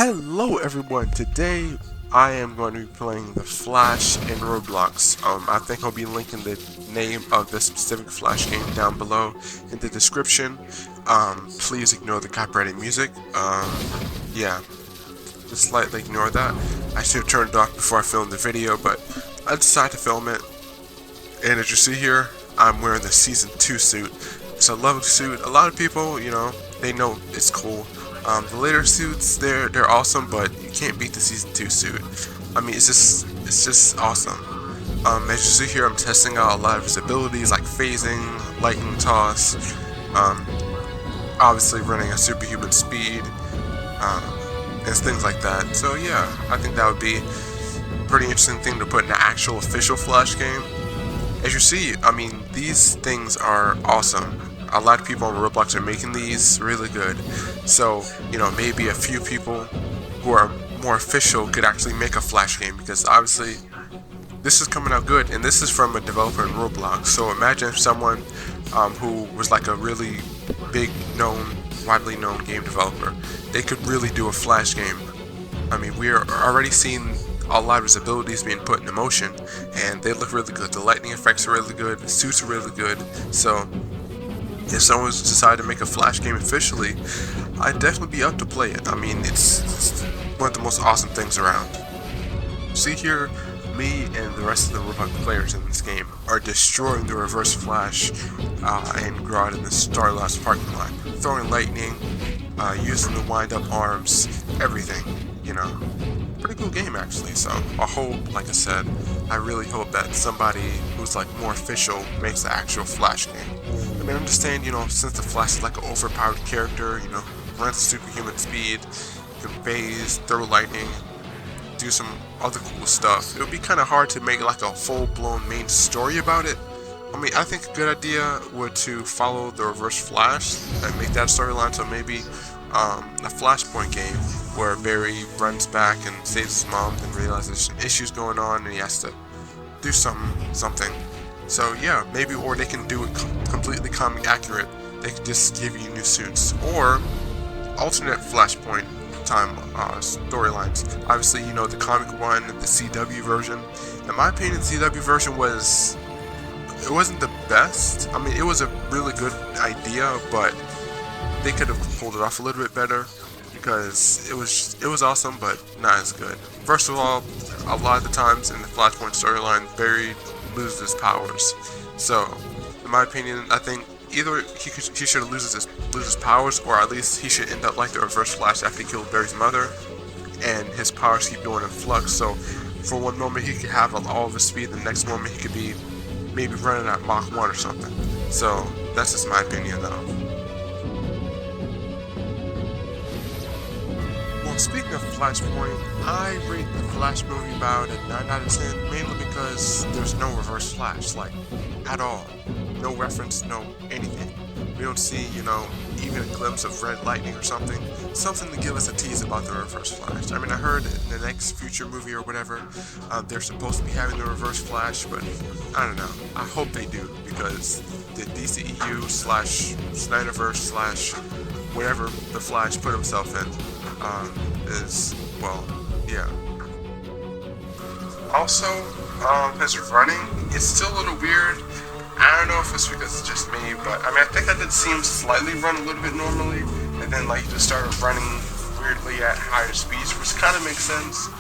Hello everyone, today I am going to be playing the Flash in Roblox. I think I'll be linking the name of the specific Flash game down below in the description. Please ignore the copyrighted music. Yeah, just slightly ignore that. I should have turned it off before I filmed the video, but I decided to film it. And as you see here, I'm wearing the Season 2 suit. It's a lovely suit. A lot of people, they know it's cool. The later suits, they're awesome, but you can't beat the Season 2 suit. I mean, it's just awesome. As you see here, I'm testing out a lot of his abilities like phasing, lightning toss, obviously running at superhuman speed, and things like that. So yeah, I think that would be a pretty interesting thing to put in an actual official Flash game. As you see, I mean, these things are awesome. A lot of people on Roblox are making these really good. So, maybe a few people who are more official could actually make a Flash game, because obviously this is coming out good, and this is from a developer in Roblox. So imagine if someone who was like a really big widely known game developer, they could really do a Flash game. I mean, we're already seeing a lot of his abilities being put into motion, and they look really good. The lightning effects are really good, the suits are really good. So if someone's decided to make a Flash game officially, I'd definitely be up to play it. I mean, it's one of the most awesome things around. See here, me and the rest of the Roblox players in this game are destroying the Reverse Flash and go out in the Starlab's parking lot, throwing lightning, using the wind-up arms, everything, Pretty cool game actually. So I hope, like I said, I really hope that somebody who's like more official makes the actual Flash game. I mean, I understand, since the Flash is like an overpowered character, runs superhuman speed, can phase, throw lightning, do some other cool stuff, it would be kind of hard to make like a full-blown main story about it. I mean, I think a good idea would to follow the Reverse Flash and make that storyline. So maybe a Flashpoint game where Barry runs back and saves his mom and realizes there's issues going on and he has to do something. So yeah, maybe, or they can do it completely comic accurate. They could just give you new suits, or alternate Flashpoint time storylines. Obviously, the comic one, the CW version. In my opinion, the CW version wasn't the best. I mean, it was a really good idea, but they could have pulled it off a little bit better, because it was awesome, but not as good. First of all, a lot of the times in the Flashpoint storyline, Barry loses his powers. So, in my opinion, I think either he should lose his powers, or at least he should end up like the Reverse Flash after he killed Barry's mother, and his powers keep going in flux. So, for one moment he could have all of his speed, the next moment he could be maybe running at Mach 1 or something. So, that's just my opinion though. Speaking of Flashpoint, I rate the Flash movie about a 9 out of 10, mainly because there's no Reverse Flash, like, at all. No reference, no anything. We don't see, even a glimpse of red lightning or something to give us a tease about the Reverse Flash. I mean, I heard in the next future movie or whatever, they're supposed to be having the Reverse Flash, but I don't know. I hope they do, because the DCEU / Snyderverse / whatever the Flash put himself in, is, well, yeah. Also, his running, it's still a little weird. I don't know if it's because it's just me, but I mean, I think I did see him slightly run a little bit normally, and then like he just started running weirdly at higher speeds, which kind of makes sense,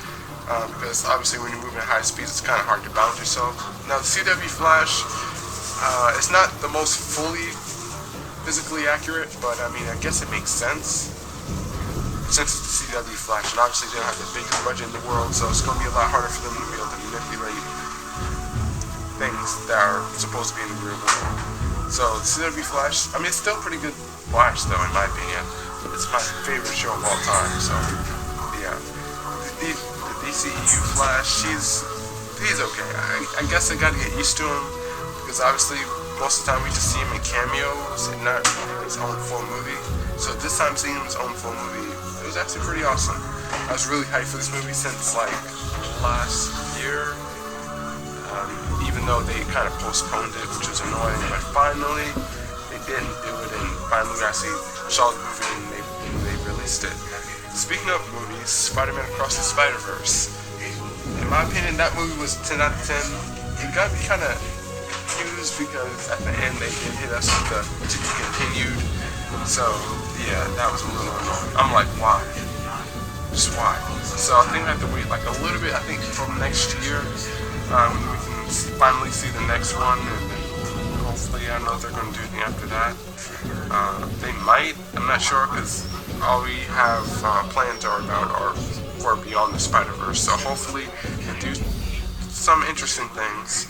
because obviously when you're moving at high speeds, it's kind of hard to balance yourself. Now the CW Flash, it's not the most fully physically accurate, but I mean, I guess it makes sense, since it's the CW Flash, and obviously they don't have the biggest budget in the world, so it's going to be a lot harder for them to be able to manipulate things that are supposed to be in the real world. So the CW Flash, I mean, it's still pretty good Flash though, in my opinion. It's my favorite show of all time, so yeah. The DCEU Flash, he's okay. I guess I gotta get used to him, because obviously most of the time we just see him in cameos and not his own full movie. So this time seeing him in his own full movie, it was actually pretty awesome. I was really hyped for this movie since like last year, even though they kind of postponed it, which was annoying, but finally they didn't do it, and finally I actually saw the movie and they released it. speaking of movies, Spider-Man Across the Spider-Verse. In my opinion, that movie was 10 out of 10. It got me kind of confused because at the end they did hit us with the to be continued. So yeah, that was a little annoying. I'm like, why? Just why? So I think I have to wait like a little bit. I think from next year, we can finally see the next one, and then hopefully, I don't know if they're going to do anything after that. They might. I'm not sure because all we have plans are about are for Beyond the Spider-Verse. So hopefully they do some interesting things.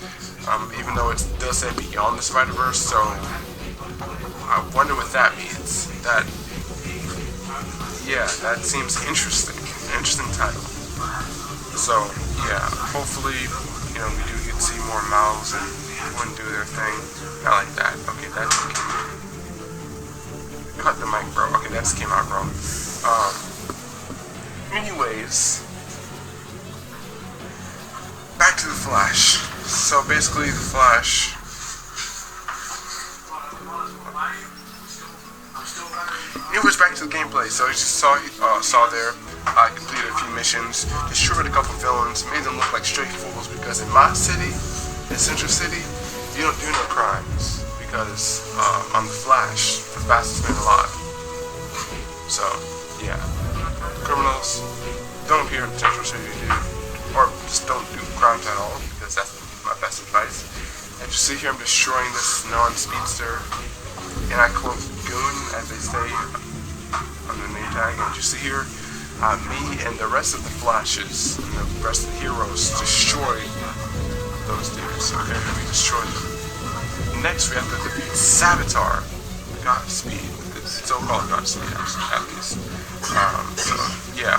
Even though it does say Beyond the Spider-Verse, so I wonder what that means. That, yeah, that seems interesting. Interesting title. So yeah, hopefully, you know, we do get to see more mouths and everyone do their thing. I like that. Okay, that just came out. Cut the mic, bro. Okay, that just came out wrong. Anyways, back to the Flash. So basically, the Flash. Anyways, back to the gameplay. So you just saw there. I completed a few missions, destroyed a couple villains, made them look like straight fools because in my city, in Central City, you don't do no crimes because I'm the Flash, the fastest man alive. So, yeah. Criminals, don't appear in Central City, dude. Or just don't do crimes at all because that's my best advice. And you see here I'm destroying this non-speedster, and I quote goon as they say on the name tag, and you see here me and the rest of the Flashes and the rest of the heroes destroy those dudes. Okay, we destroyed them. Next, we have to defeat Savitar, the God of Speed. It's so-called God of Speed, actually, at least. So, yeah.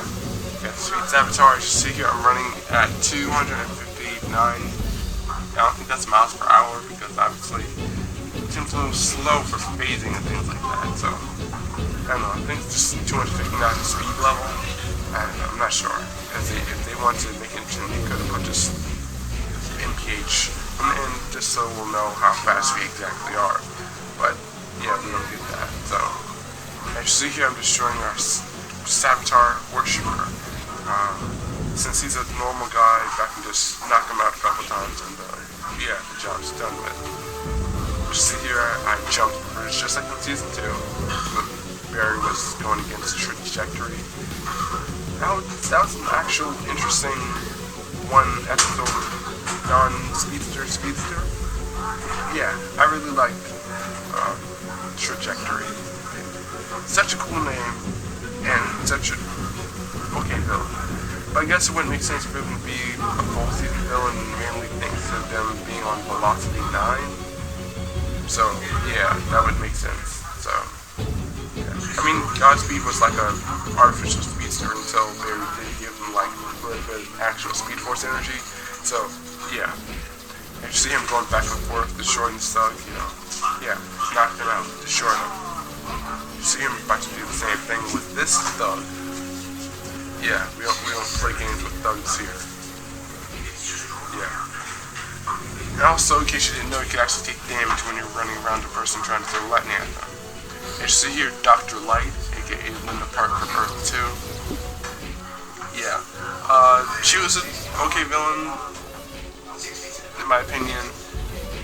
We have to defeat Savitar. As you see here, I'm running at 259. I don't think that's miles per hour because obviously it seems a little slow for phasing and things like that. So, I don't know. I think it's just 259 speed level. I'm not sure. Because if they wanted to make it interesting, they could have put just MPH and just so we'll know how fast we exactly are. But yeah, we don't do that. So as you see here, I'm destroying our Savitar worshiper. Since he's a normal guy, I can just knock him out a couple times, and yeah, the job's done with. You see here, I jumped the bridge just like in season 2. Barry was going against the trajectory. That was an actual interesting one episode. Non-speedster. Yeah, I really like Trajectory. Such a cool name and such a okay villain. But I guess it wouldn't make sense for him to be a full season villain, mainly thanks to them being on Velocity 9. So yeah, that would make sense. So yeah. I mean, Godspeed was like an artificial speedster until they did give him like a little bit of actual Speed Force energy. So yeah, and you see him going back and forth, destroying stuff, you know. Yeah, knocked him out, destroyed him. You see him about to do the same thing with this thug. Yeah, we don't play games with thugs here. Yeah. And also, in case you didn't know, you can actually take damage when you're running around a person trying to throw lightning at them. And you see here, Dr. Light, aka Linda Park from Earth 2. Yeah. She was an okay villain, in my opinion,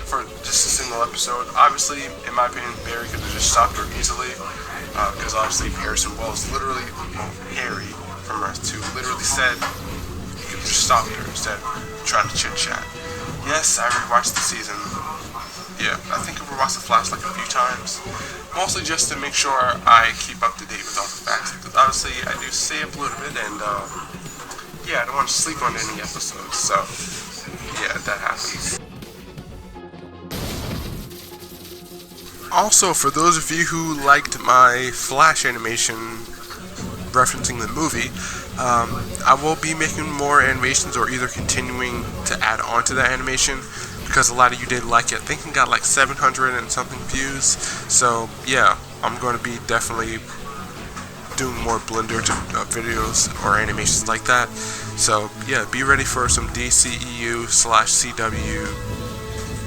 for just a single episode. Obviously, in my opinion, Barry could have just stopped her easily, because obviously Harrison Wells literally, Harry from Earth 2, literally said he could have just stopped her instead of trying to chit-chat. Yes, I rewatched the season. Yeah, I think I've rewatched The Flash like a few times, mostly just to make sure I keep up to date with all the facts, because obviously I do stay up a little bit, and yeah, I don't want to sleep on any episodes, so yeah, that happens. Also, for those of you who liked my Flash animation referencing the movie, I will be making more animations or either continuing to add on to that animation because a lot of you did like it. I think it got like 700 and something views, so yeah, I'm going to be definitely doing more Blender videos or animations like that. So yeah, be ready for some DCEU/CW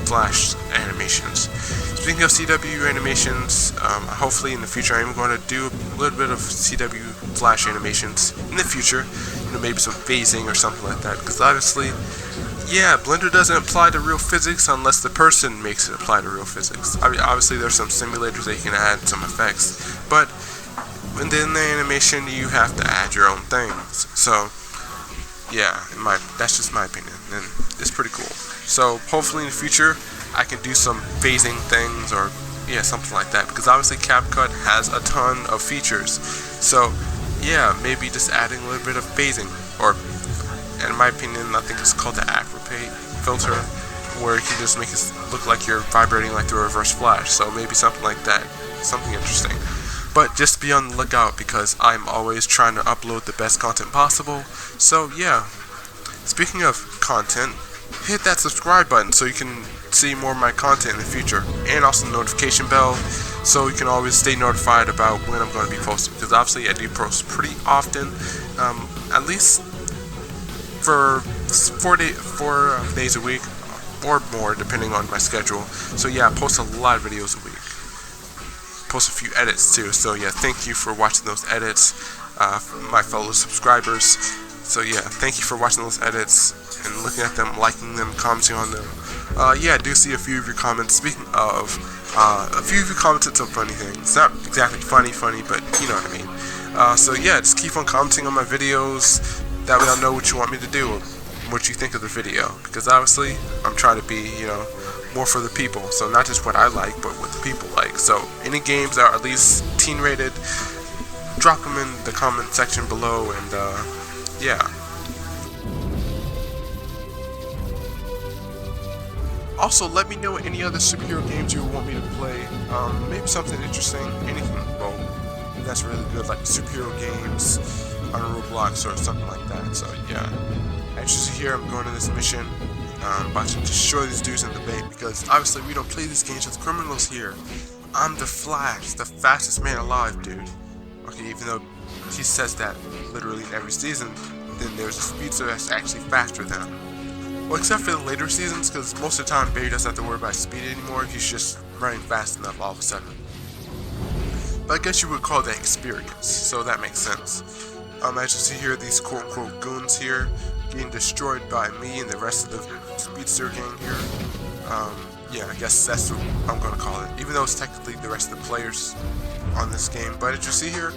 Flash animations. Speaking of CW animations, hopefully in the future I'm going to do a little bit of CW flash animations in the future, you know, maybe some phasing or something like that, because obviously, yeah, Blender doesn't apply to real physics unless the person makes it apply to real physics. I mean, obviously there's some simulators that you can add some effects, but within the animation you have to add your own things. So yeah, that's just my opinion, and it's pretty cool. So hopefully in the future I can do some phasing things, or yeah, something like that, because obviously CapCut has a ton of features. So yeah, maybe just adding a little bit of phasing, or in my opinion I think it's called the Acropate filter, where you can just make it look like you're vibrating like through a reverse flash. So maybe something like that, something interesting. But just be on the lookout, because I'm always trying to upload the best content possible. So yeah, speaking of content, hit that subscribe button so you can see more of my content in the future, and also the notification bell so you can always stay notified about when I'm going to be posting, because obviously I do post pretty often, at least for 4 days a week or more depending on my schedule. So yeah, I post a lot of videos a week, post a few edits too. So yeah, thank you for watching those edits, my fellow subscribers. So yeah, thank you for watching those edits and looking at them, liking them, commenting on them. Yeah, I do see a few of your comments. Speaking of, a few of you commented some funny things. Not exactly funny, but you know what I mean. So yeah, just keep on commenting on my videos. That way I'll know what you want me to do, or what you think of the video. Because obviously, I'm trying to be, you know, more for the people. So not just what I like, but what the people like. So any games that are at least teen rated, drop them in the comment section below, and yeah. Also, let me know any other superhero games you want me to play. Maybe something interesting, anything, well, that's really good, like superhero games on Roblox or something like that. So yeah, as you see here, I'm going to this mission. I'm about to destroy these dudes in the bay, because obviously we don't play these games with criminals here. I'm the Flash, the fastest man alive, dude. Okay, even though he says that literally in every season, then there's a speedster that's actually faster than him. Well, except for the later seasons, because most of the time Barry doesn't have to worry about speed anymore. He's just running fast enough all of a sudden. But I guess you would call that experience, so that makes sense. As you see here, these quote-unquote goons here getting destroyed by me and the rest of the speedster gang here. Yeah, I guess that's what I'm going to call it, even though it's technically the rest of the players on this game. But as you see here,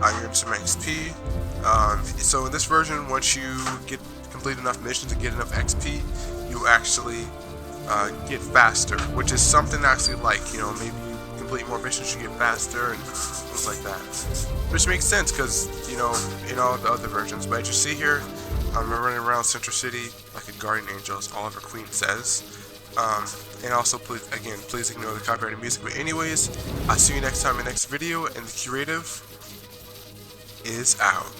I earned some XP. So in this version, once you complete enough missions and get enough XP, you actually get faster, which is something actually like, you know, maybe you complete more missions, you get faster and things like that. Which makes sense, because, you know, in all the other versions. But as you see here, I'm running around Central City like a guardian angel, as Oliver Queen says. And also, please ignore the copyrighted music. But anyways, I'll see you next time in the next video, and the Curative is out.